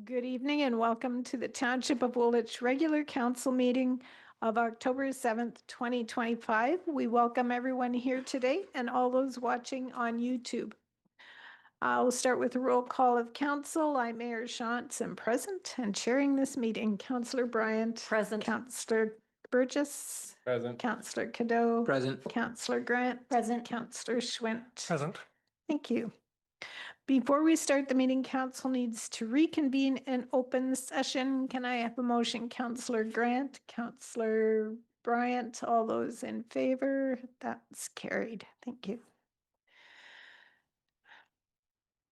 Good evening and welcome to the Township of Woolwich regular council meeting of October 7th, 2025. We welcome everyone here today and all those watching on YouTube. I'll start with a roll call of council. I'm Mayor Shantz and present and chairing this meeting. Councillor Bryant. Present. Councillor Burgess. Present. Councillor Cadeau. Present. Councillor Grant. Present. Councillor Schwint. Present. Thank you. Before we start the meeting, council needs to reconvene in open session. Can I have a motion? Councillor Grant, Councillor Bryant, all those in favor? That's carried. Thank you.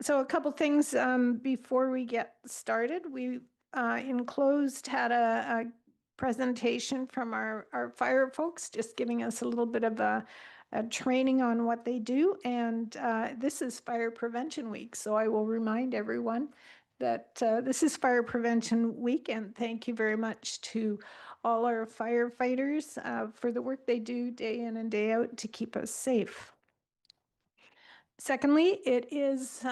So a couple things before we get started. We in closed had a presentation from our fire folks, just giving us a little bit of a training on what they do. And this is Fire Prevention Week. So I will remind everyone that this is Fire Prevention Week. And thank you very much to all our firefighters for the work they do day in and day out to keep us safe. Secondly, it is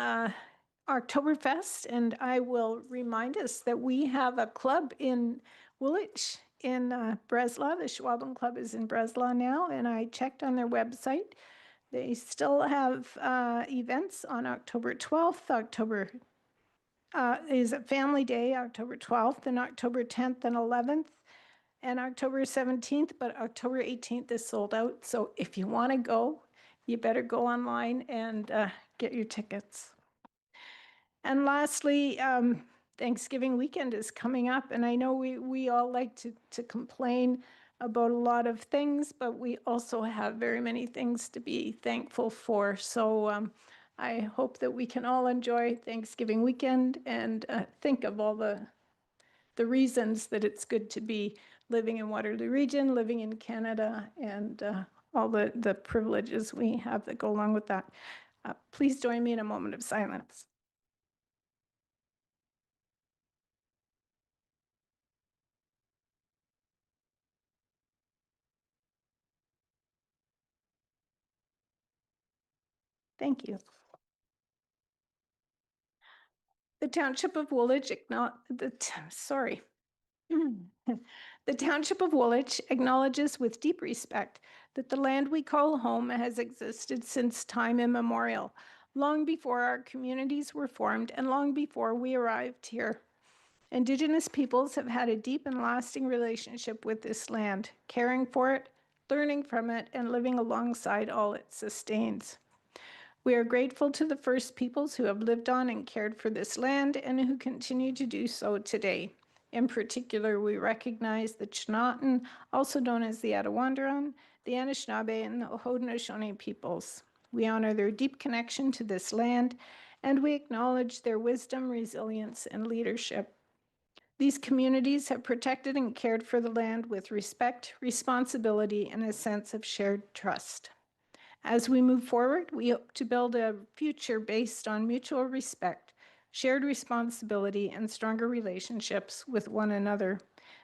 Oktoberfest, and I will remind us that we have a club in Woolwich in Breslau. The Schwaben Club is in Breslau now, and I checked on their website. They still have events on October 12th. October is a family day, October 12th, and October 10th and 11th, and October 17th, but October 18th is sold out. So if you want to go, you better go online and get your tickets. And lastly, Thanksgiving weekend is coming up, and I know we all like to complain about a lot of things, but we also have very many things to be thankful for. So I hope that we can all enjoy Thanksgiving weekend and think of all the reasons that it's good to be living in Waterloo Region, living in Canada, and all the privileges we have that go along with that. Please join me in a moment of silence. Thank you. The Township of Woolwich, the Township of Woolwich acknowledges with deep respect that the land we call home has existed since time immemorial, long before our communities were formed and long before we arrived here. Indigenous peoples have had a deep and lasting relationship with this land, caring for it, learning from it, and living alongside all it sustains. We are grateful to the First Peoples who have lived on and cared for this land and who continue to do so today. In particular, we recognize the Chinatan, also known as the Attawandaron, the Anishinaabe, and the Haudenosaunee peoples. We honor their deep connection to this land, and we acknowledge their wisdom, resilience, and leadership. These communities have protected and cared for the land with respect, responsibility, and a sense of shared trust. As we move forward, we hope to build a future based on mutual respect, shared responsibility, and stronger relationships with one another.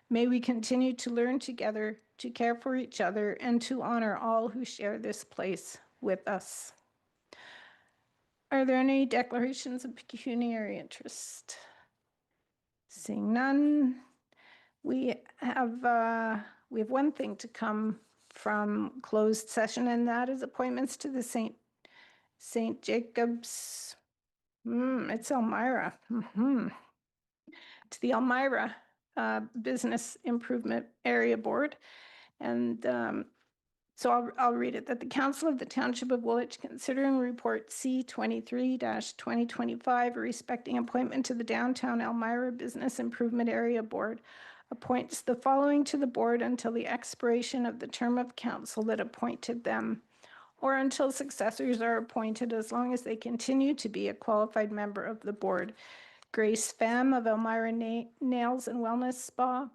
May we continue to learn together, to care for each other, and to honor all who share this place with us. Are there any declarations of pecuniary interest? Seeing none, we have one thing to come from closed session, and that is appointments to the St. Jacob's, it's Elmira, to the Elmira Business Improvement Area Board. And so I'll read it, that the Council of the Township of Woolwich, considering report C23-2025 respecting appointment to the Downtown Elmira Business Improvement Area Board, appoints the following to the board until the expiration of the term of council that appointed them, or until successors are appointed, as long as they continue to be a qualified member of the board. Grace Pham of Elmira Nails and Wellness Spa,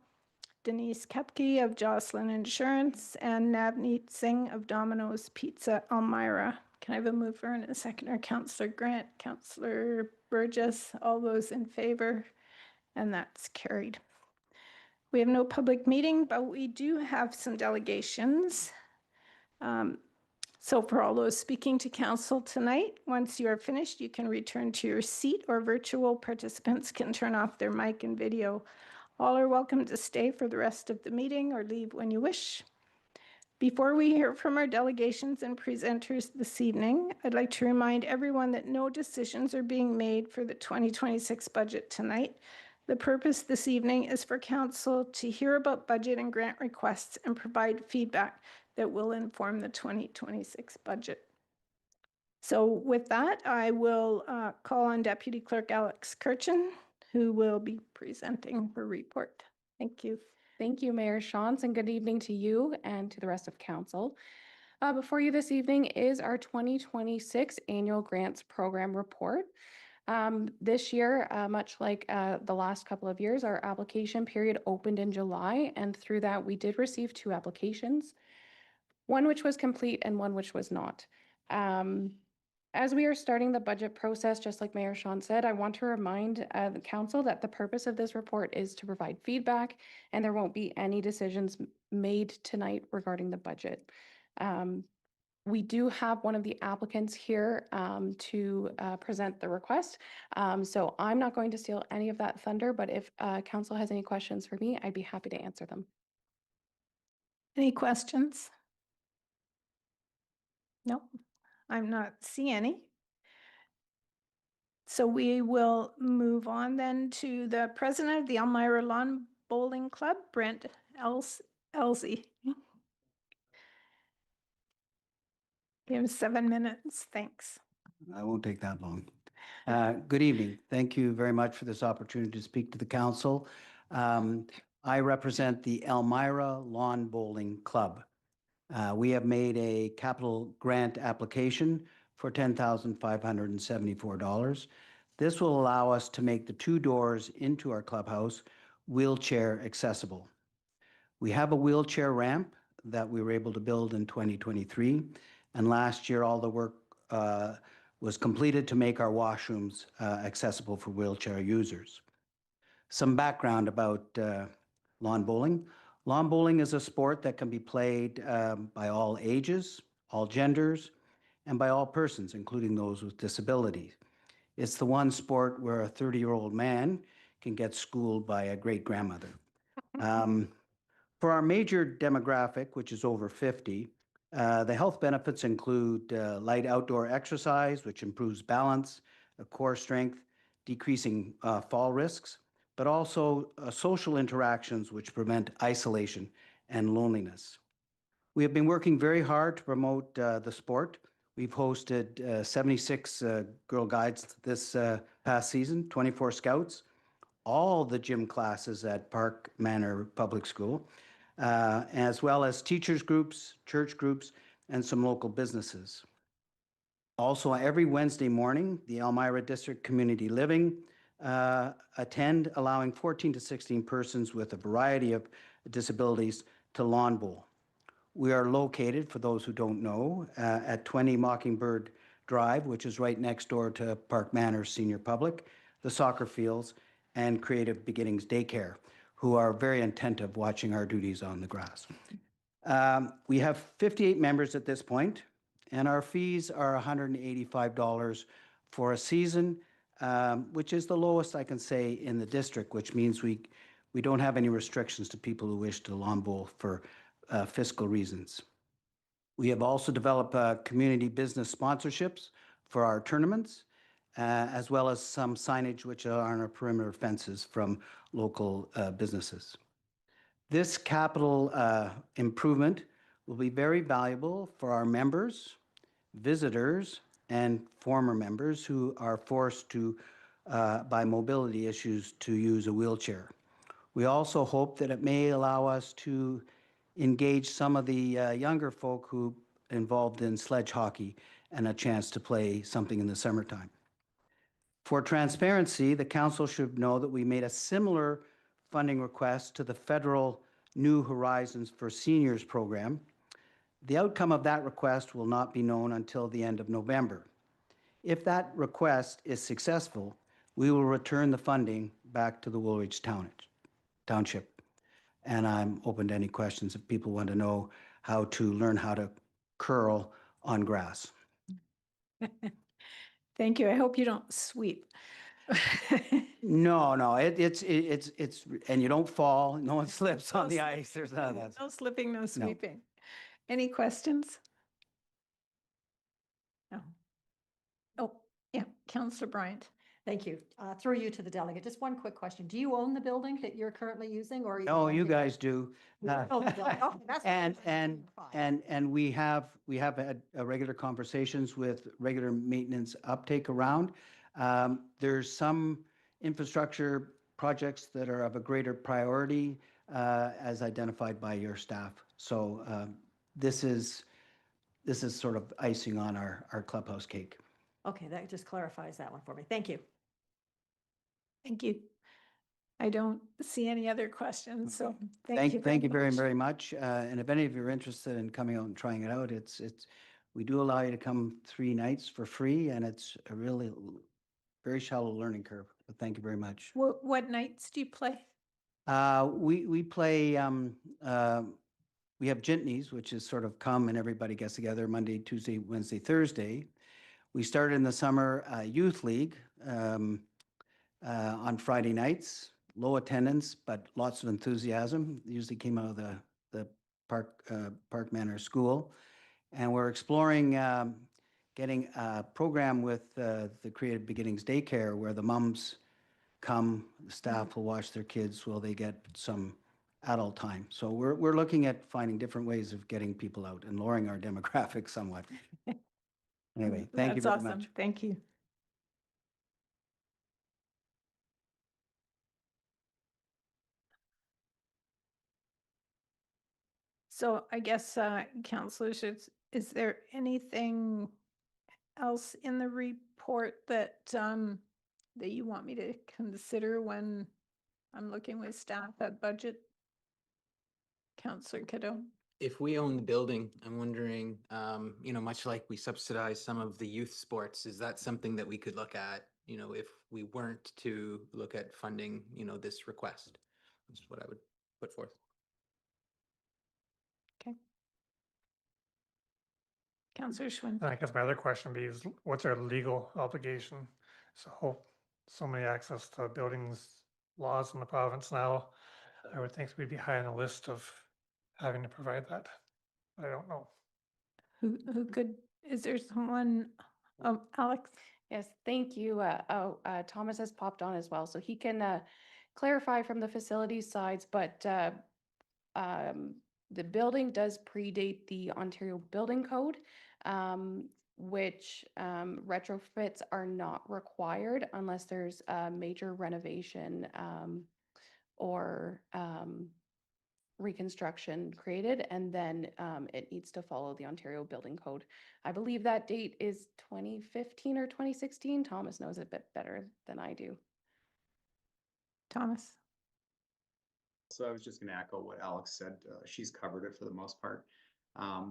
Denise Kepke of Jocelyn Insurance, and Navneet Singh of Domino's Pizza Elmira. Can I have a mover and a seconder? Councillor Grant, Councillor Burgess, all those in favor, and that's carried. We have no public meeting, but we do have some delegations. So for all those speaking to council tonight, once you are finished, you can return to your seat, or virtual participants can turn off their mic and video. All are welcome to stay for the rest of the meeting or leave when you wish. Before we hear from our delegations and presenters this evening, I'd like to remind everyone that no decisions are being made for the 2026 budget tonight. The purpose this evening is for council to hear about budget and grant requests and provide feedback that will inform the 2026 budget. So with that, I will call on Deputy Clerk Alex Kirchen, who will be presenting her report. Thank you. Thank you, Mayor Shantz, and good evening to you and to the rest of council. Before you this evening is our 2026 Annual Grants Program Report. This year, much like the last couple of years, our application period opened in July, and through that we did receive 2 applications, one which was complete and one which was not. As we are starting the budget process, just like Mayor Shantz said, I want to remind the council that the purpose of this report is to provide feedback, and there won't be any decisions made tonight regarding the budget. We do have one of the applicants here to present the request. So I'm not going to steal any of that thunder, but if council has any questions for me, I'd be happy to answer them. Any questions? No, I'm not seeing any. So we will move on then to the president of the Elmira Lawn Bowling Club, Brent Elsey. You have 7 minutes. Thanks. I won't take that long. Good evening. Thank you very much for this opportunity to speak to the council. I represent the Elmira Lawn Bowling Club. We have made a capital grant application for $10,574. This will allow us to make the 2 doors into our clubhouse wheelchair accessible. We have a wheelchair ramp that we were able to build in 2023, and last year all the work was completed to make our washrooms accessible for wheelchair users. Some background about lawn bowling. Lawn bowling is a sport that can be played by all ages, all genders, and by all persons, including those with disabilities. It's the one sport where a 30-year-old man can get schooled by a great-grandmother. For our major demographic, which is over 50, the health benefits include light outdoor exercise, which improves balance, core strength, decreasing fall risks, but also social interactions which prevent isolation and loneliness. We have been working very hard to promote the sport. We've hosted 76 Girl Guides this past season, 24 Scouts, all the gym classes at Park Manor Public School, as well as teachers groups, church groups, and some local businesses. Also, every Wednesday morning, the Elmira District Community Living attend, allowing 14 to 16 persons with a variety of disabilities to lawn bowl. We are located, for those who don't know, at 20 Mockingbird Drive, which is right next door to Park Manor Senior Public, the soccer fields, and Creative Beginnings Daycare, who are very attentive watching our duties on the grass. We have 58 members at this point, and our fees are $185 for a season, which is the lowest I can say in the district, which means we don't have any restrictions to people who wish to lawn bowl for fiscal reasons. We have also developed community business sponsorships for our tournaments, as well as some signage which are on our perimeter fences from local businesses. This capital improvement will be very valuable for our members, visitors, and former members who are forced to, by mobility issues, to use a wheelchair. We also hope that it may allow us to engage some of the younger folk who involved in sledge hockey and a chance to play something in the summertime. For transparency, the council should know that we made a similar funding request to the federal New Horizons for Seniors program. The outcome of that request will not be known until the end of November. If that request is successful, we will return the funding back to the Woolwich Township. And I'm open to any questions if people want to know how to learn how to curl on grass. Thank you. I hope you don't sweep. No, it's, and you don't fall, no one slips on the ice, there's none of that. No slipping, no sweeping. Any questions? No. Oh, yeah, Councillor Bryant. Thank you. Through you to the delegate. Just one quick question. Do you own the building that you're currently using, or? Are you No, you renting it? guys do. You own the building. Okay, that's fine. And we have had regular conversations with regular maintenance uptake around. There's some infrastructure projects that are of a greater priority as identified by your staff. So this is sort of icing on our clubhouse cake. Okay, that just clarifies that one for me. Thank you. Thank you. I don't see any other questions, so thank you. Thank you very, very much. And if any of you are interested in coming out and trying it out, we do allow you to come 3 nights for free, and it's a really very shallow learning curve. But thank you very much. What nights do you play? We play. We have jintneys, which is sort of come and everybody gets together Monday, Tuesday, Wednesday, Thursday. We started in the summer youth league on Friday nights. Low attendance, but lots of enthusiasm. Usually came out of the Park Manor School, and we're exploring getting a program with the Creative Beginnings Daycare, where the mums come, the staff will watch their kids while they get some adult time. So we're looking at finding different ways of getting people out and lowering our demographics somewhat. Anyway, thank you very much. Thank you. So I guess, councillors, is there anything else in the report that that you want me to consider when I'm looking with staff at budget? Councillor Cadeau? If we own the building, I'm wondering, much like we subsidize some of the youth sports, is that something that we could look at, if we weren't to look at funding, this request? This is what I would put forth. Okay. Councillor Schwinn? I guess my other question would be is what's our legal obligation? So many access to buildings laws in the province now. I would think we'd be high on the list of having to provide that. I don't know. Who could, is there someone, Alex? Yes, thank you. Thomas has popped on as well, so he can clarify from the facilities sides, but the building does predate the Ontario Building Code, which retrofits are not required unless there's a major renovation or reconstruction created, and then it needs to follow the Ontario Building Code. I believe that date is 2015 or 2016. Thomas knows it a bit better than I do. Thomas? So I was just going to echo what Alex said. She's covered it for the most part.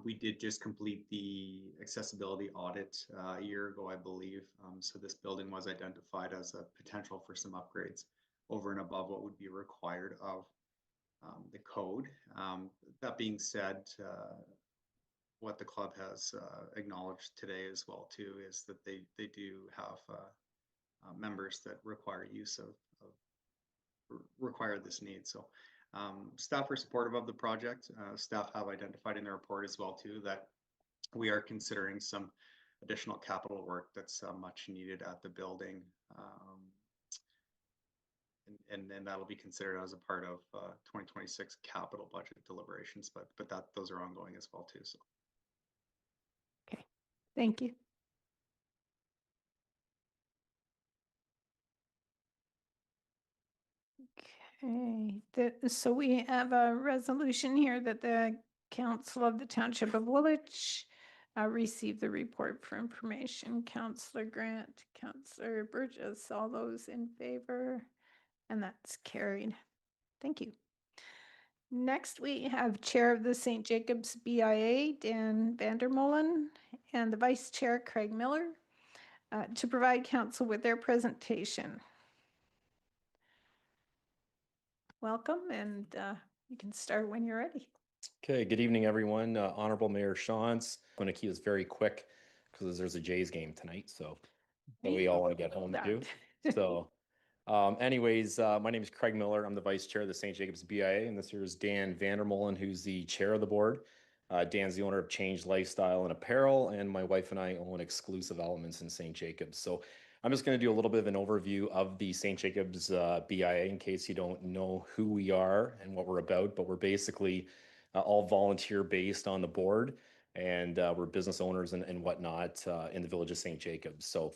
We did just complete the accessibility audit a year ago, I believe. So this building was identified as a potential for some upgrades over and above what would be required of the code. That being said, what the club has acknowledged today as well too is that they do have members that require use of require this need. So staff are supportive of the project. Staff have identified in their report as well too that we are considering some additional capital work that's much needed at the building. And then that'll be considered as a part of 2026 capital budget deliberations, but those are ongoing as well too. So. Okay, thank you. Okay, so we have a resolution here that the Council of the Township of Woolwich receive the report for information. Councillor Grant, Councillor Burgess, all those in favor? And that's carried. Thank you. Next, we have Chair of the St. Jacobs BIA, Dan Vandermolen, and the Vice Chair, Craig Miller, to provide council with their presentation. Welcome, and you can start when you're ready. Okay, good evening, everyone. Honorable Mayor Shantz. I'm going to keep this very quick because there's a Jays game tonight, so we all want to get home too. So anyways, my name is Craig Miller. I'm the Vice Chair of the St. Jacobs BIA, and this here is Dan Vandermolen, who's the Chair of the Board. Dan's the owner of Change Lifestyle and Apparel, and my wife and I own Exclusive Elements in St. Jacobs. So I'm just going to do a little bit of an overview of the St. Jacobs BIA in case you don't know who we are and what we're about, but we're basically all volunteer based on the board, and we're business owners and whatnot in the village of St. Jacobs. So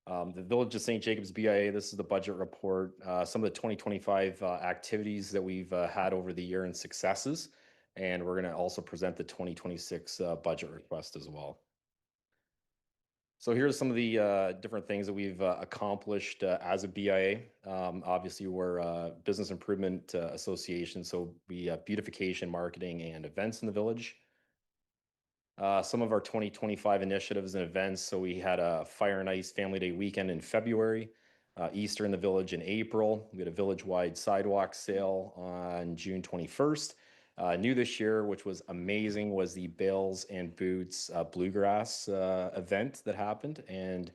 the Village of St. Jacobs BIA, this is the budget report, some of the 2025 activities that we've had over the year and successes, and we're going to also present the 2026 budget request as well. So here's some of the different things that we've accomplished as a BIA. Obviously, we're a business improvement association, so we beautification, marketing, and events in the village. Some of our 2025 initiatives and events. So we had a Fire and Ice Family Day weekend in February, Easter in the village in April. We had a village-wide sidewalk sale on June 21st. New this year, which was amazing, was the Bales and Boots Bluegrass event that happened. And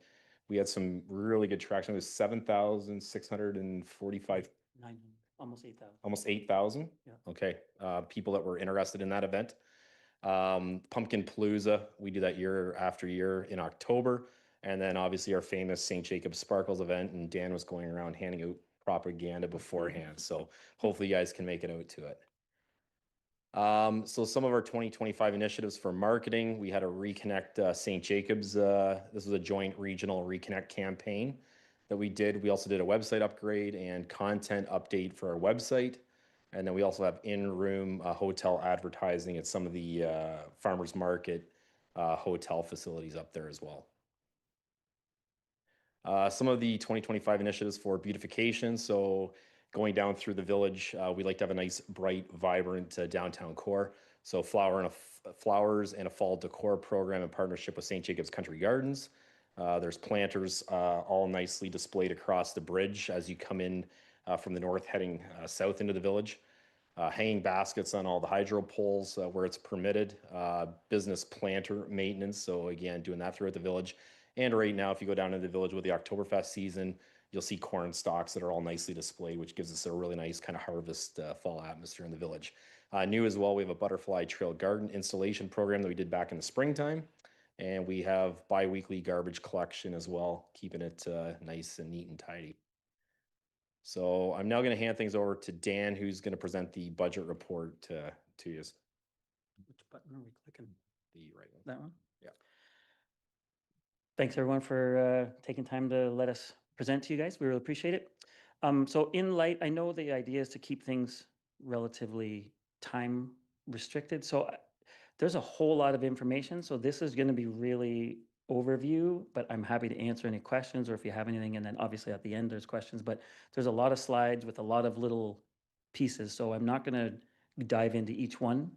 we had some really good traction. It was 7,645. Almost 8,000. Almost 8,000? Yeah. Okay. People that were interested in that event. Pumpkin Palooza, we do that year after year in October. And then obviously our famous St. Jacobs Sparkles event, and Dan was going around handing out propaganda beforehand. So hopefully you guys can make it out to it. So some of our 2025 initiatives for marketing, we had a Reconnect St. Jacobs. This was a joint regional Reconnect campaign that we did. We also did a website upgrade and content update for our website. And then we also have in-room hotel advertising at some of the farmers market hotel facilities up there as well. Some of the 2025 initiatives for beautification. So going down through the village, we like to have a nice, bright, vibrant downtown core. So flowers and a fall decor program in partnership with St. Jacobs Country Gardens. There's planters all nicely displayed across the bridge as you come in from the north heading south into the village. Hanging baskets on all the hydro poles where it's permitted. Business planter maintenance, so again, doing that throughout the village. And right now, if you go down into the village with the Oktoberfest season, you'll see corn stalks that are all nicely displayed, which gives us a really nice kind of harvest fall atmosphere in the village. New as well, we have a butterfly trail garden installation program that we did back in the springtime. And we have bi-weekly garbage collection as well, keeping it nice and neat and tidy. So I'm now going to hand things over to Dan, who's going to present the budget report to you. Which button are we clicking? The right one. That one? Yeah. Thanks everyone for taking time to let us present to you guys. We really appreciate it. So in light, I know the idea is to keep things relatively time restricted. So there's a whole lot of information. So this is going to be really overview, but I'm happy to answer any questions or if you have anything. And then obviously at the end, there's questions, but there's a lot of slides with a lot of little pieces. So I'm not going to dive into each one.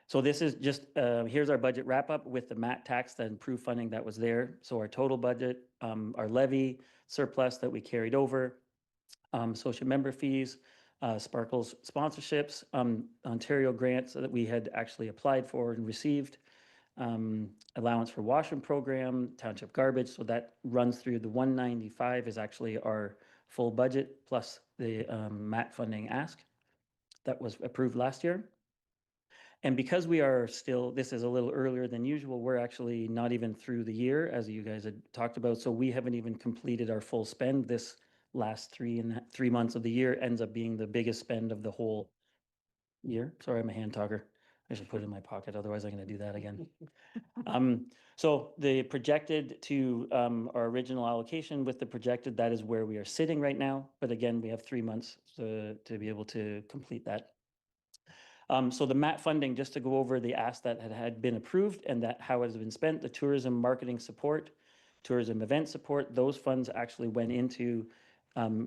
So this is just, here's our budget wrap up with the MAT tax, the improved funding that was there. So our total budget, our levy surplus that we carried over, social member fees, Sparkles sponsorships, Ontario grants that we had actually applied for and received, allowance for washroom program, township garbage. So that runs through the 195 is actually our full budget plus the MAT funding ask that was approved last year. And because we are still, this is a little earlier than usual, we're actually not even through the year, as you guys had talked about. So we haven't even completed our full spend. This last 3 months of the year ends up being the biggest spend of the whole year. Sorry, I'm a hand talker. I should put it in my pocket, otherwise I'm going to do that again. So the projected to our original allocation with the projected, that is where we are sitting right now. But again, we have 3 months to be able to complete that. So the MAT funding, just to go over the ask that had been approved and that how it has been spent, the tourism marketing support, tourism event support, those funds actually went into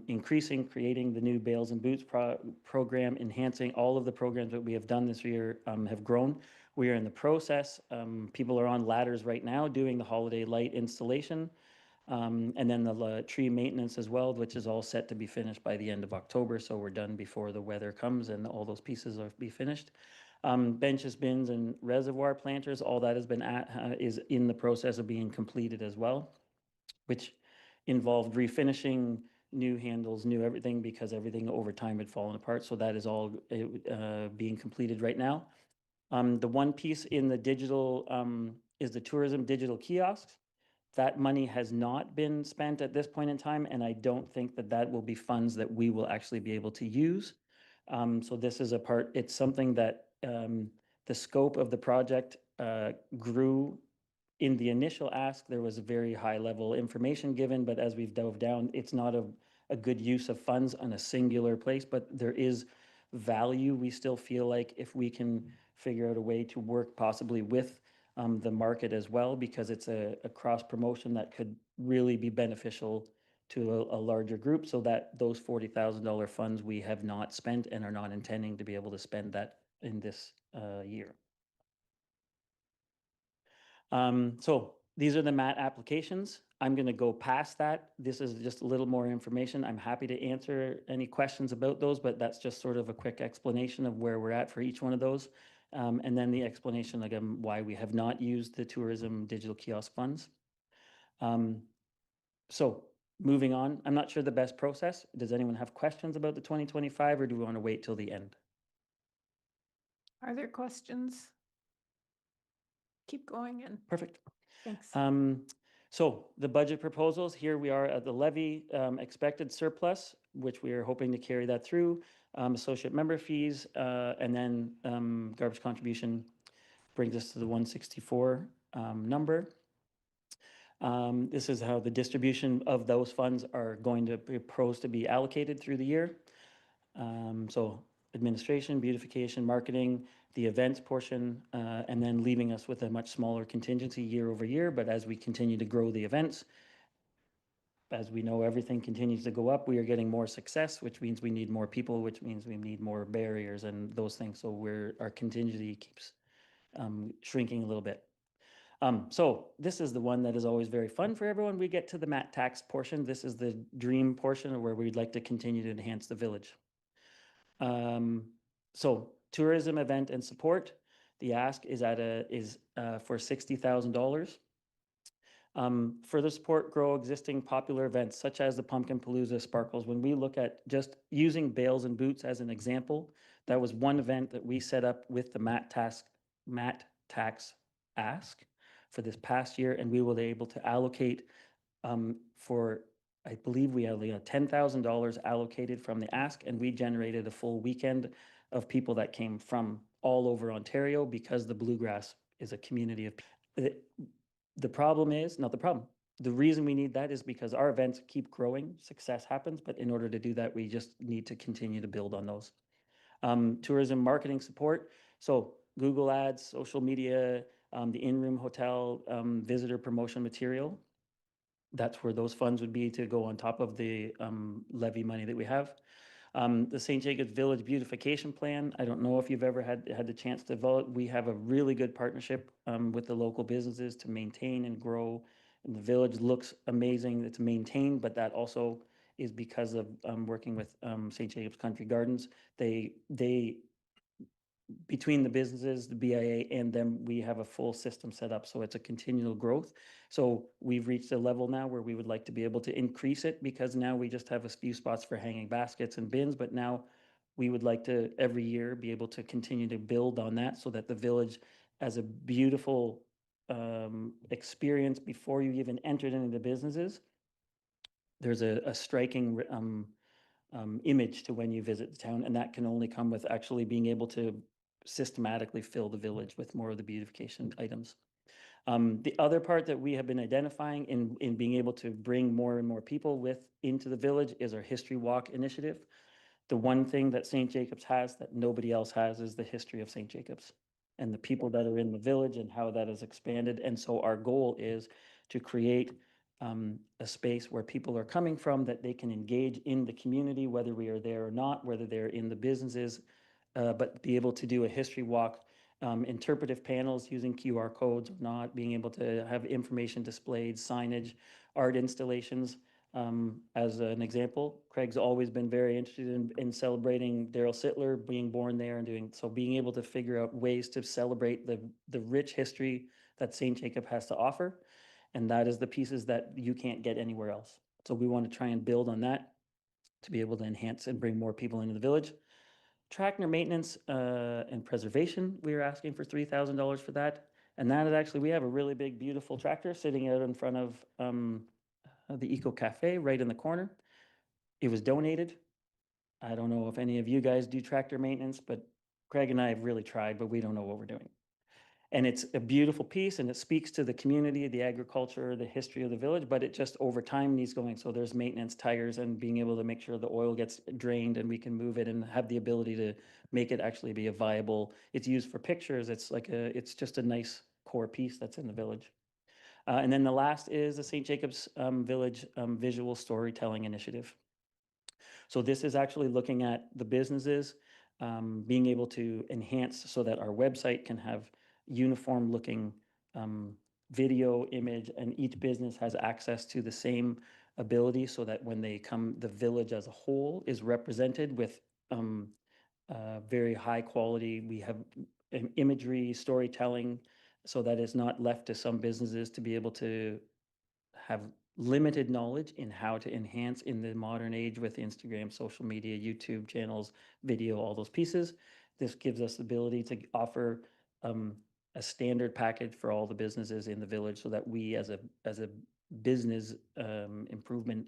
creating the new Bales and Boots program, enhancing all of the programs that we have done this year have grown. We are in the process. People are on ladders right now doing the holiday light installation. And then the tree maintenance as well, which is all set to be finished by the end of October. So we're done before the weather comes and all those pieces will be finished. Benches, bins, and reservoir planters, all that has been is in the process of being completed as well, which involved refinishing, new handles, new everything, because everything over time had fallen apart. So that is all being completed right now. The one piece in the digital is the tourism digital kiosks. That money has not been spent at this point in time, and I don't think that that will be funds that we will actually be able to use. So this is a part, it's something that the scope of the project grew. In the initial ask, there was a very high level information given, but as we've dove down, it's not a good use of funds on a singular place, but there is value. We still feel like if we can figure out a way to work possibly with the market as well, because it's a cross promotion that could really be beneficial to a larger group, so that those $40,000 funds we have not spent and are not intending to be able to spend that in this year. So these are the MAT applications. I'm going to go past that. This is just a little more information. I'm happy to answer any questions about those, but that's just sort of a quick explanation of where we're at for each one of those. And then the explanation again why we have not used the tourism digital kiosk funds. So moving on, I'm not sure the best process. Does anyone have questions about the 2025, or do we want to wait till the end? Are there questions? Keep going in. Perfect. Thanks. So the budget proposals, here we are at the levy expected surplus, which we are hoping to carry that through, associate member fees, and then garbage contribution brings us to the 164 number. This is how the distribution of those funds are going to be proposed to be allocated through the year. So administration, beautification, marketing, the events portion, and then leaving us with a much smaller contingency year over year. But as we continue to grow the events, as we know, everything continues to go up. We are getting more success, which means we need more people, which means we need more barriers and those things. So our contingency keeps shrinking a little bit. So this is the one that is always very fun for everyone. We get to the MAT tax portion. This is the dream portion where we'd like to continue to enhance the village. So tourism event and support, the ask is for $60,000. Further support, grow existing popular events such as the Pumpkin Palooza Sparkles. When we look at just using Bales and Boots as an example, that was one event that we set up with the MAT tax ask for this past year, and we were able to allocate for, I believe we had $10,000 allocated from the ask, and we generated a full weekend of people that came from all over Ontario, because the Bluegrass is a community of people. The problem is, not the problem, the reason we need that is because our events keep growing, success happens, but in order to do that, we just need to continue to build on those. Tourism marketing support, so Google Ads, social media, the in-room hotel, visitor promotion material. That's where those funds would be to go on top of the levy money that we have. The St. Jacobs Village Beautification Plan, I don't know if you've ever had the chance to vote. We have a really good partnership with the local businesses to maintain and grow. And the village looks amazing. It's maintained, but that also is because of working with St. Jacobs Country Gardens. They between the businesses, the BIA, and them, we have a full system set up. So it's a continual growth. So we've reached a level now where we would like to be able to increase it, because now we just have a few spots for hanging baskets and bins. But now we would like to every year be able to continue to build on that, so that the village has a beautiful experience before you even entered into the businesses. There's a striking image to when you visit the town, and that can only come with actually being able to systematically fill the village with more of the beautification items. The other part that we have been identifying in being able to bring more and more people into the village is our History Walk initiative. The one thing that St. Jacobs has that nobody else has is the history of St. Jacobs and the people that are in the village and how that has expanded. And so our goal is to create a space where people are coming from, that they can engage in the community, whether we are there or not, whether they're in the businesses, but be able to do a history walk, interpretive panels using QR codes or not, being able to have information displayed, signage. art installations. As an example, Craig's always been very interested in celebrating Daryl Sittler being born there and doing so. Being able to figure out ways to celebrate the rich history that St. Jacob has to offer, and that is the pieces that you can't get anywhere else. So we want to try and build on that to be able to enhance and bring more people into the village. Tractor maintenance and preservation, we are asking for $3,000 for that. And that is actually, we have a really big, beautiful tractor sitting out in front of the Eco Cafe right in the corner. It was donated. I don't know if any of you guys do tractor maintenance, but Craig and I have really tried, but we don't know what we're doing. And it's a beautiful piece and it speaks to the community, the agriculture, the history of the village, but it just over time needs going. So there's maintenance, tires, and being able to make sure the oil gets drained and we can move it and have the ability to make it actually be a viable, it's used for pictures. It's like it's just a nice core piece that's in the village. And then the last is the St. Jacob's Village Visual Storytelling Initiative. So this is actually looking at the businesses being able to enhance so that our website can have uniform looking video, image, and each business has access to the same ability so that when they come, the village as a whole is represented with very high quality. We have imagery, storytelling, so that it's not left to some businesses to be able to have limited knowledge in how to enhance in the modern age with Instagram, social media, YouTube channels, video, all those pieces. This gives us the ability to offer a standard package for all the businesses in the village so that we as a business improvement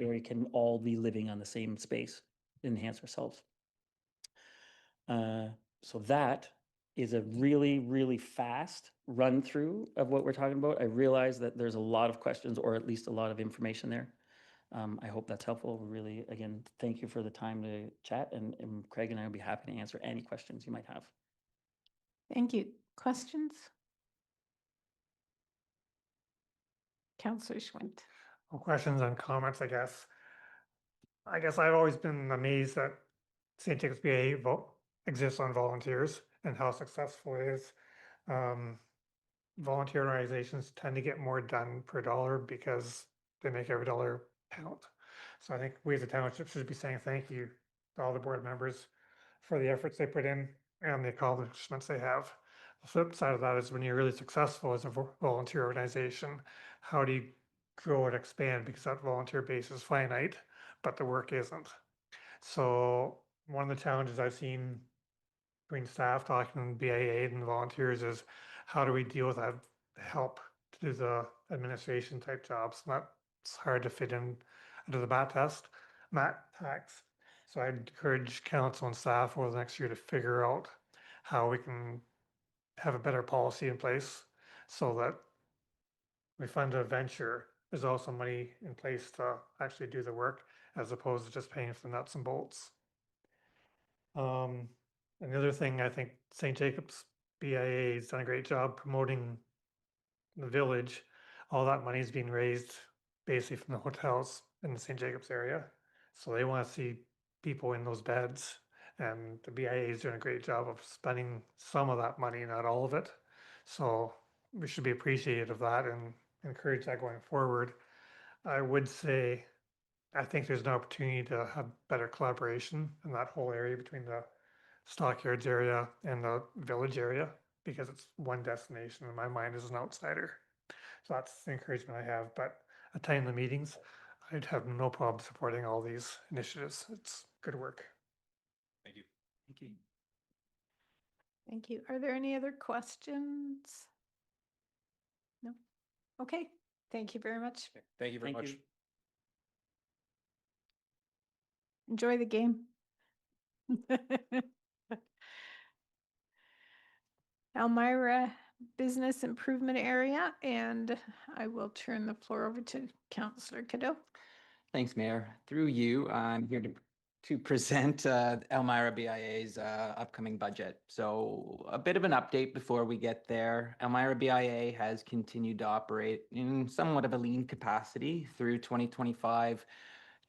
area can all be living on the same space, enhance ourselves. So that is a really, really fast run through of what we're talking about. I realize that there's a lot of questions or at least a lot of information there. I hope that's helpful. Really, again, thank you for the time to chat, and Craig and I will be happy to answer any questions you might have. Thank you. Questions? Councillor Schwint. Well, questions and comments, I guess. I've always been amazed that St. Jacobs BA exists on volunteers and how successful it is. Volunteer organizations tend to get more done per dollar because they make every dollar count. So I think we as a township should be saying thank you to all the board members for the efforts they put in and the accomplishments they have. The flip side of that is when you're really successful as a volunteer organization, how do you grow and expand, because that volunteer base is finite, but the work isn't. So one of the challenges I've seen between staff talking to BIA and volunteers is how do we deal with that help to do the administration type jobs? And that's hard to fit in into the MAT tax. So I'd encourage council and staff over the next year to figure out how we can have a better policy in place so that we fund a venture, there's also money in place to actually do the work as opposed to just paying for the nuts and bolts. And the other thing, I think St. Jacobs BIA has done a great job promoting the village. All that money is being raised basically from the hotels in the St. Jacobs area. So they want to see people in those beds, and the BIA is doing a great job of spending some of that money, not all of it. So we should be appreciative of that and encourage that going forward. I would say, I think there's an opportunity to have better collaboration in that whole area between the Stockyards area and the village area, because it's one destination in my mind as an outsider. So that's the encouragement I have, but attending the meetings, I'd have no problem supporting all these initiatives. It's good work. Thank you. Thank you. Thank you. Are there any other questions? No? Okay. Thank you very much. Thank you very Thank much. you. Enjoy the game. Elmira Business Improvement Area, and I will turn the floor over to Councillor Cadeau. Thanks, Mayor. Through you, I'm here to present Elmira BIA's upcoming budget. So a bit of an update before we get there. Elmira BIA has continued to operate in somewhat of a lean capacity through 2025,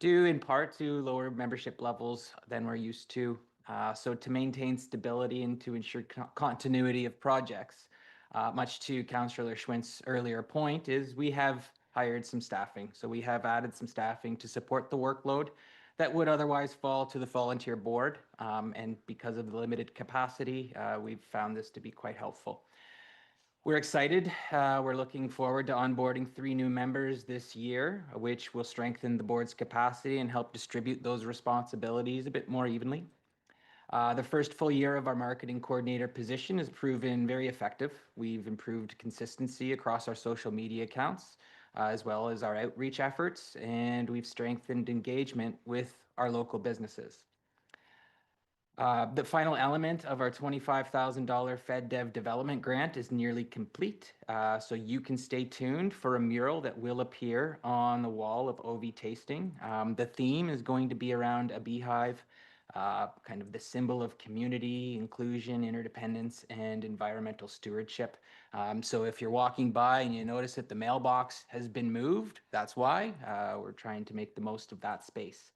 due in part to lower membership levels than we're used to. So to maintain stability and to ensure continuity of projects, much to Councillor Schwint's earlier point, is we have hired some staffing. So we have added some staffing to support the workload that would otherwise fall to the volunteer board. And because of the limited capacity, we've found this to be quite helpful. We're excited. We're looking forward to onboarding 3 new members this year, which will strengthen the board's capacity and help distribute those responsibilities a bit more evenly. The first full year of our marketing coordinator position has proven very effective. We've improved consistency across our social media accounts, as well as our outreach efforts, and we've strengthened engagement with our local businesses. The final element of our $25,000 FedDev development grant is nearly complete, so you can stay tuned for a mural that will appear on the wall of OV Tasting. The theme is going to be around a beehive, kind of the symbol of community, inclusion, interdependence, and environmental stewardship. So if you're walking by and you notice that the mailbox has been moved, that's why. We're trying to make the most of that space.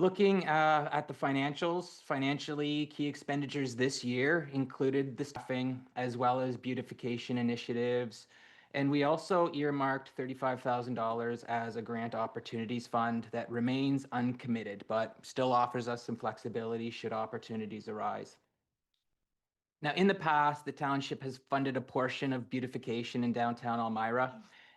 Looking at the financials, financially, key expenditures this year included the staffing as well as beautification initiatives. And we also earmarked $35,000 as a grant opportunities fund that remains uncommitted, but still offers us some flexibility should opportunities arise. Now, in the past, the township has funded a portion of beautification in downtown Elmira.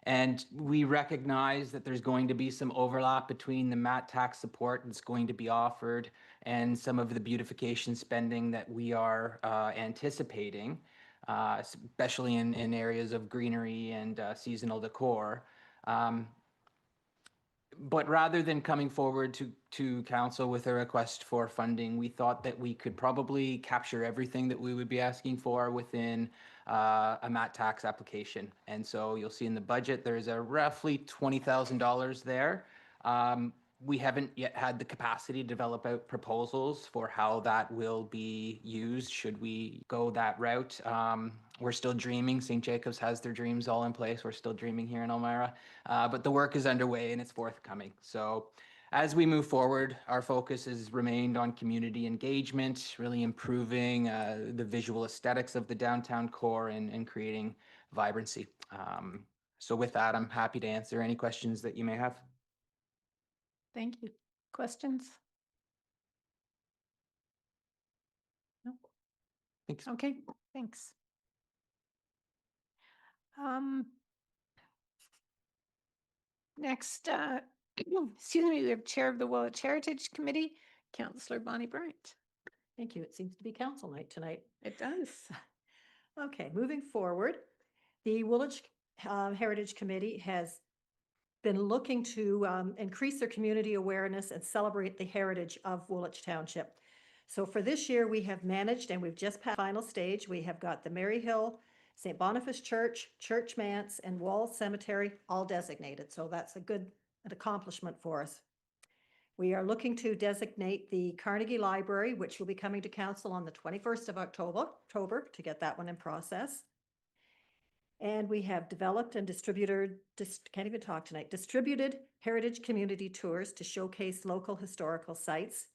And we recognize that there's going to be some overlap between the MAT tax support that's going to be offered and some of the beautification spending that we are anticipating, especially in areas of greenery and seasonal decor. But rather than coming forward to council with a request for funding, we thought that we could probably capture everything that we would be asking for within a MAT tax application. And so you'll see in the budget, there's a roughly $20,000 there. We haven't yet had the capacity to develop out proposals for how that will be used should we go that route. We're still dreaming. St. Jacobs has their dreams all in place. We're still dreaming here in Elmira, but the work is underway and it's forthcoming. So as we move forward, our focus has remained on community engagement, really improving the visual aesthetics of the downtown core and creating vibrancy. So with that, I'm happy to answer any questions that you may have. Thank you. Questions? No. Thanks. Okay, thanks. Next, excuse me, we have Chair of the Woolwich Heritage Committee, Councillor Bonnie Brent. Thank you. It seems to be council night tonight. It does. Okay, moving forward, the Woolwich Heritage Committee has been looking to increase their community awareness and celebrate the heritage of Woolwich Township. So for this year, we have managed, and we've just passed the final stage. We have got the Maryhill, St. Boniface Church, Church Manse, and Wall Cemetery all designated. So that's an accomplishment for us. We are looking to designate the Carnegie Library, which will be coming to council on the 21st of October to get that one in process. And we have developed and distributed heritage community tours to showcase local historical sites.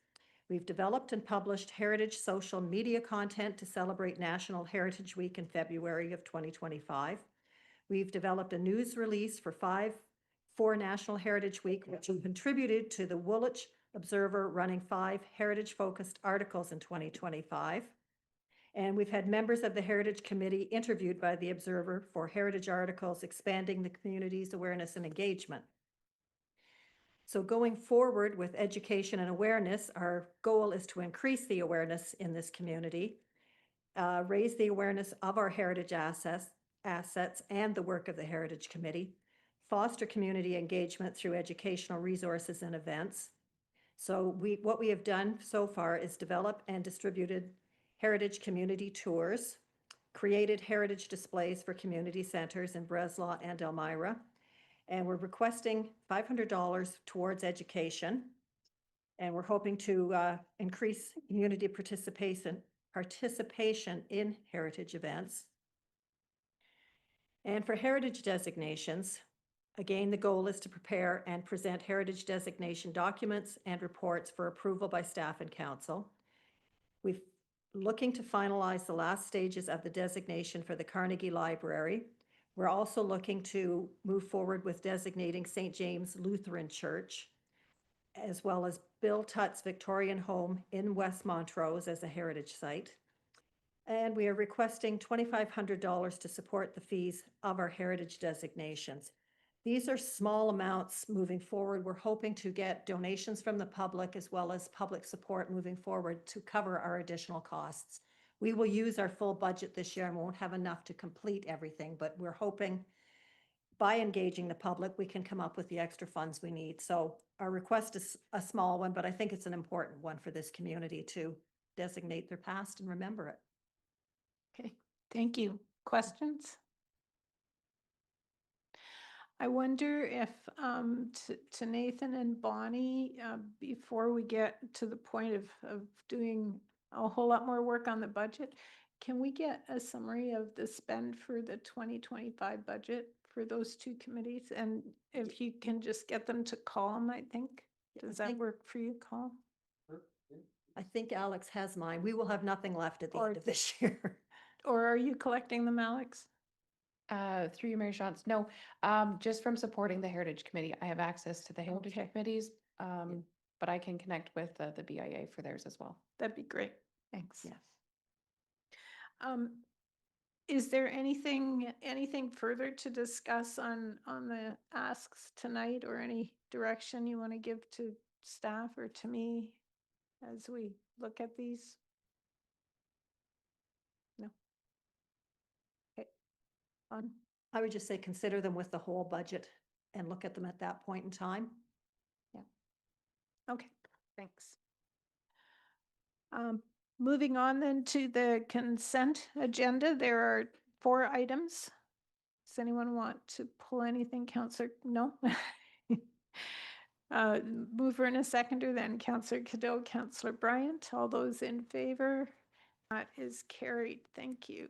We've developed and published heritage social media content to celebrate National Heritage Week in February of 2025. We've developed a news release for National Heritage Week, which we contributed to the Woolwich Observer running 5 heritage-focused articles in 2025. And we've had members of the Heritage Committee interviewed by the Observer for heritage articles expanding the community's awareness and engagement. So going forward with education and awareness, our goal is to increase the awareness in this community, raise the awareness of our heritage assets and the work of the Heritage Committee, foster community engagement through educational resources and events. So what we have done so far is develop and distributed heritage community tours, created heritage displays for community centers in Breslau and Elmira, and we're requesting $500 towards education. And we're hoping to increase community participation in heritage events. And for heritage designations, again, the goal is to prepare and present heritage designation documents and reports for approval by staff and council. We're looking to finalize the last stages of the designation for the Carnegie Library. We're also looking to move forward with designating St. James Lutheran Church, as well as Bill Tutt's Victorian Home in West Montrose as a heritage site. And we are requesting $2,500 to support the fees of our heritage designations. These are small amounts moving forward. We're hoping to get donations from the public as well as public support moving forward to cover our additional costs. We will use our full budget this year and won't have enough to complete everything, but we're hoping by engaging the public, we can come up with the extra funds we need. So our request is a small one, but I think it's an important one for this community to designate their past and remember it. Okay, thank you. Questions? I wonder if to Nathan and Bonnie, before we get to the point of doing a whole lot more work on the budget, can we get a summary of the spend for the 2025 budget for those two committees? And if you can just get them to call them, I think. Does that work for you, Call? I think Alex has mine. We will have nothing left at the Or- end of this year. Or are you collecting them, Alex? Through you, Mayor Shantz. No, just from supporting the Heritage Committee. I have access to the Heritage Okay. Committees, but I can connect with the BIA for theirs as well. That'd be great. Thanks. Yes. Is there anything further to discuss on the asks tonight, or any direction you want to give to staff or to me as we look at these? No. Okay. On. I would just say consider them with the whole budget and look at them at that point in time. Okay, thanks. Moving on then to the consent agenda, there are 4 items. Does anyone want to pull anything, Counselor? No? Mover and a seconder, then Counselor Cadeau, Counselor Bryant. All those in favor? That is carried. Thank you.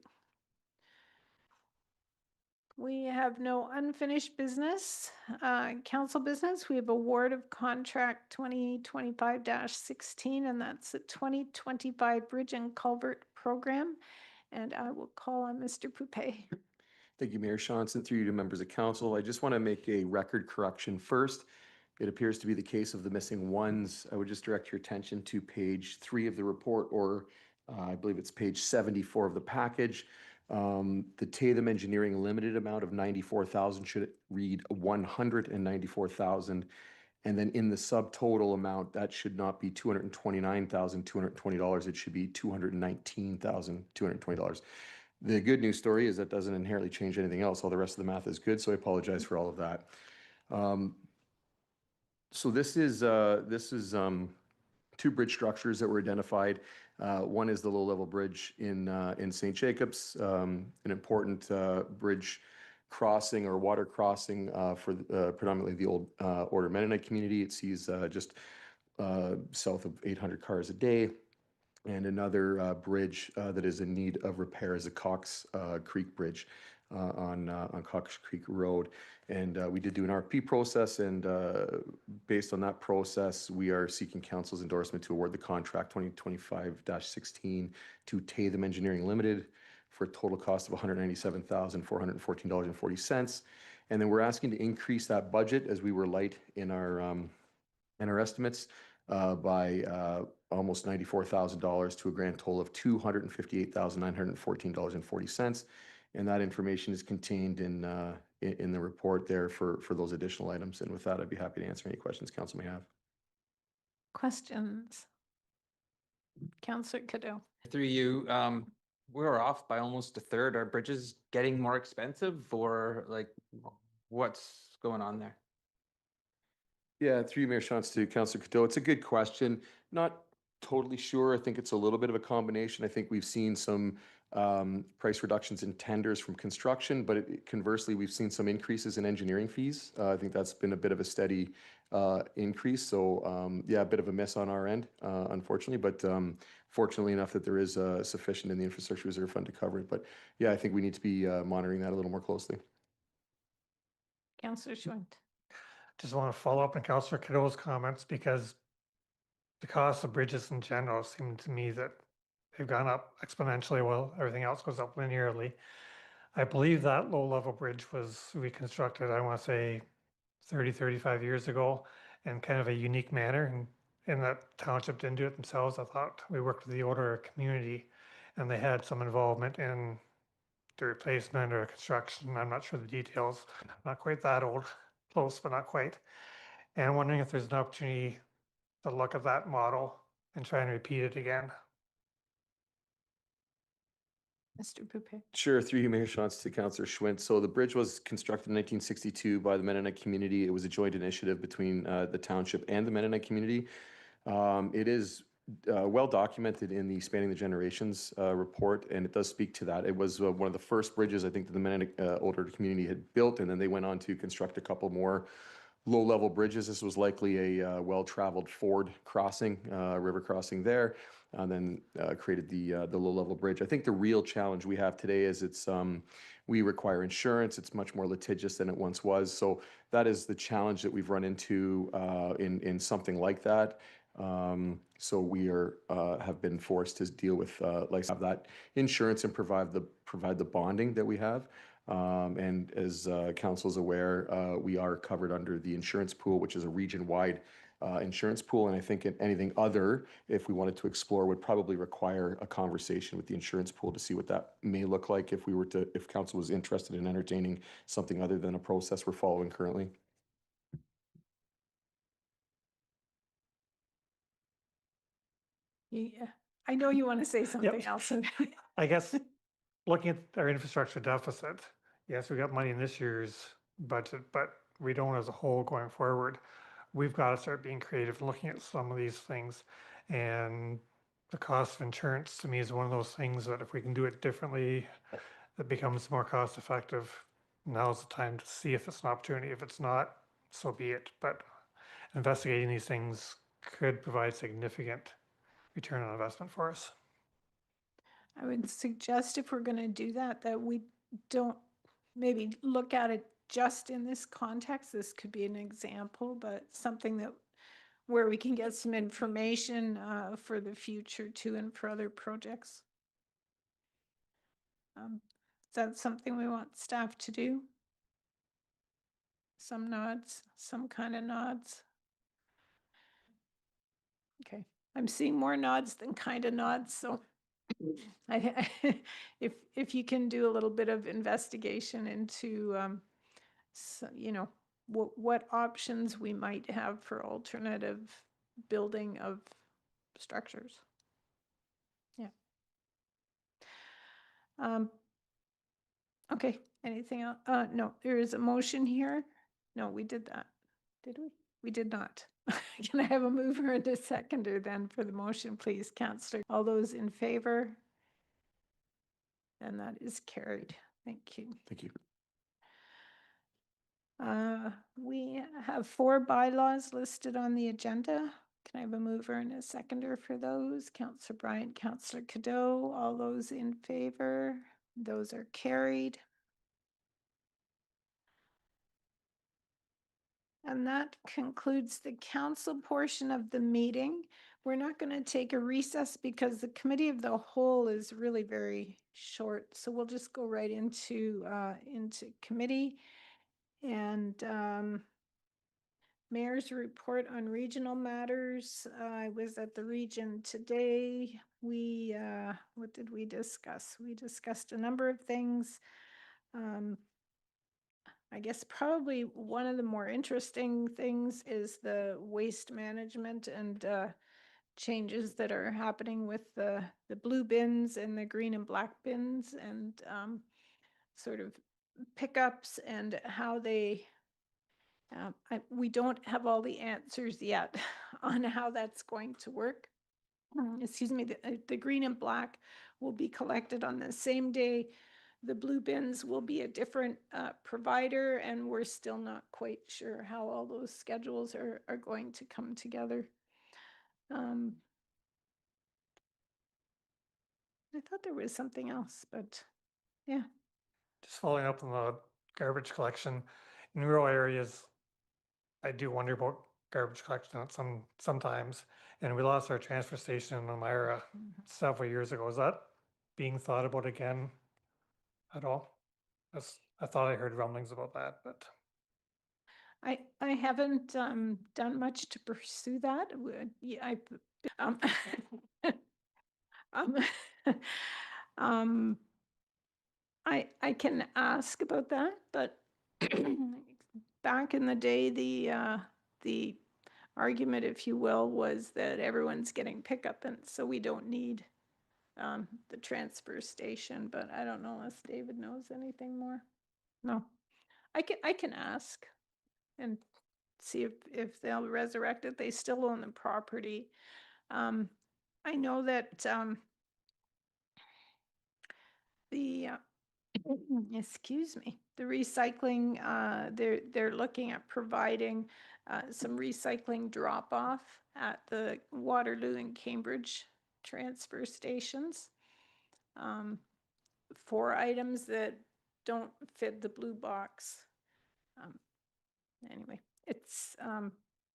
We have no unfinished business. Council business, we have award of contract 2025-16, and that's the 2025 Bridge and Culvert Program. And I will call on Mr. Poupet. Thank you, Mayor Shantz, and through you to members of council. I just want to make a record correction first. It appears to be the case of the missing ones. I would just direct your attention to page 3 of the report, or I believe it's page 74 of the package. The Tatham Engineering Limited amount of 94,000 should read 194,000. And then in the subtotal amount, that should not be $229,220. It should be $219,220. The good news story is that doesn't inherently change anything else. All the rest of the math is good, so I apologize for all of that. So this is 2 bridge structures that were identified. One is the low-level bridge in St. Jacobs, an important bridge crossing or water crossing for predominantly the old Order Mennonite community. It sees just south of 800 cars a day. And another bridge that is in need of repair is a Cox Creek Bridge on Cox Creek Road. And we did do an RFP process, and based on that process, we are seeking council's endorsement to award the contract 2025-16 to Tatham Engineering Limited for a total cost of $197,414.40. And then we're asking to increase that budget, as we were light in our estimates, by almost $94,000 to a grand total of $258,914.40. And that information is contained in the report there for those additional items. And with that, I'd be happy to answer any questions council may have. Questions? Counselor Cadeau. Through you, we're off by almost a third. Are bridges getting more expensive, or like what's going on there? Yeah, through you, Mayor Shantz, to Councillor Cadeau. It's a good question. Not totally sure. I think it's a little bit of a combination. I think we've seen some price reductions in tenders from construction, but conversely, we've seen some increases in engineering fees. I think that's been a bit of a steady increase. So yeah, a bit of a miss on our end, unfortunately, but fortunately enough that there is sufficient in the infrastructure reserve fund to cover it. But yeah, I think we need to be monitoring that a little more closely. Counselor Schwint. Just want to follow up on Councillor Cadeau's comments, because the cost of bridges in general seem to me that they've gone up exponentially while everything else goes up linearly. I believe that low-level bridge was reconstructed, I want to say 30, 35 years ago in kind of a unique manner. And in that township didn't do it themselves. I thought we worked with the older community and they had some involvement in the replacement or construction. I'm not sure the details, not quite that old, close, but not quite. And I'm wondering if there's an opportunity to look at that model and try and repeat it again. Mr. Poupet. Sure, through you, Mayor Shantz, to Councillor Schwint. So the bridge was constructed in 1962 by the Mennonite community. It was a joint initiative between the township and the Mennonite community. It is well documented in the Spanning the Generations report, and it does speak to that. It was one of the first bridges I think that the Mennonite older community had built, and then they went on to construct a couple more low-level bridges. This was likely a well-traveled ford crossing, river crossing there, and then created the low-level bridge. I think the real challenge we have today is we require insurance. It's much more litigious than it once was. So that is the challenge that we've run into in something like that. So we have been forced to deal with have that insurance and provide the bonding that we have. And as council is aware, we are covered under the insurance pool, which is a region-wide insurance pool. And I think anything other, if we wanted to explore, would probably require a conversation with the insurance pool to see what that may look like if council was interested in entertaining something other than a process we're following currently. Yeah, I know you want to say something else. I guess looking at our infrastructure deficit, yes, we got money in this year's budget, but we don't as a whole going forward. We've got to start being creative and looking at some of these things. And the cost of insurance to me is one of those things that if we can do it differently, it becomes more cost effective. Now's the time to see if it's an opportunity. If it's not, so be it. But investigating these things could provide significant return on investment for us. I would suggest if we're going to do that, that we don't maybe look at it just in this context. This could be an example, but something that where we can get some information for the future too and for other projects. Is that something we want staff to do? Some nods, some kind of nods. Okay, I'm seeing more nods than kind of nods, so if you can do a little bit of investigation into, so, you know, what options we might have for alternative building of structures. Yeah. Okay, anything else? No, there is a motion here. No, we did that. Did we? We did not. Can I have a mover and a seconder then for the motion, please, Councillor? All those in favor? And that is carried. Thank you. Thank you. We have 4 bylaws listed on the agenda. Can I have a mover and a seconder for those? Councillor Bryant, Councillor Cadeau, all those in favor? Those are carried. And that concludes the council portion of the meeting. We're not going to take a recess because the committee of the whole is really very short. So we'll just go right into committee. And mayor's report on regional matters. I was at the region today. What did we discuss? We discussed a number of things. I guess probably one of the more interesting things is the waste management and changes that are happening with the blue bins and the green and black bins and sort of pickups and how they we don't have all the answers yet on how that's going to work. Excuse me, the green and black will be collected on the same day. The blue bins will be a different provider, and we're still not quite sure how all those schedules are going to come together. I thought there was something else, but yeah. Just following up on the garbage collection in rural areas, I do wonder about garbage collection sometimes. And we lost our transfer station in Elmira several years ago. Is that being thought about again at all? I thought I heard rumblings about that, but I haven't done much to pursue that. Yeah, um, um, um, I can ask about that, but back in the day, the argument, if you will, was that everyone's getting pickup, and so we don't need the transfer station. But I don't know unless David knows anything more. No, I can ask and see if they'll resurrect it. They still own the property. I know that the excuse me, the recycling, they're looking at providing some recycling drop off at the Waterloo and Cambridge transfer stations for items that don't fit the blue box. Anyway, it's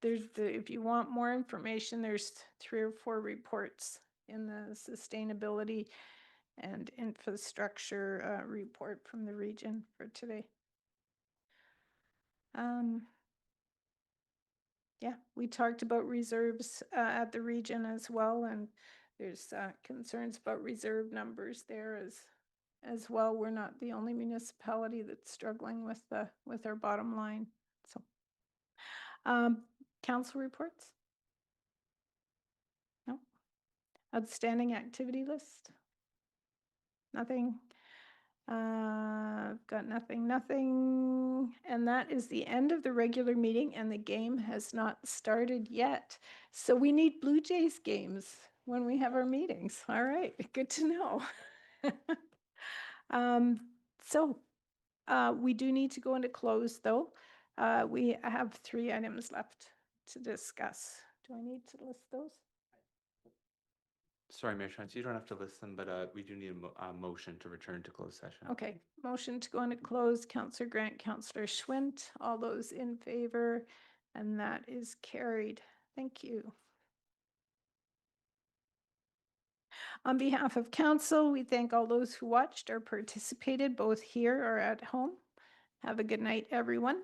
if you want more information, there's 3 or 4 reports in the sustainability and infrastructure report from the region for today. Yeah, we talked about reserves at the region as well, and there's concerns about reserve numbers there as well. We're not the only municipality that's struggling with our bottom line. So, council reports? No. Outstanding activity list? Nothing. Got nothing. And that is the end of the regular meeting, and the game has not started yet. So we need Blue Jays games when we have our meetings. All right, good to know. We do need to go into close though. We have 3 items left to discuss. Do I need to list those? Sorry, Mayor Shantz, you don't have to list them, but we do need a motion to return to closed session. Okay, motion to go into close, Councillor Grant, Councillor Schwint, all those in favor, and that is carried. Thank you. On behalf of council, we thank all those who watched or participated both here or at home. Have a good night, everyone.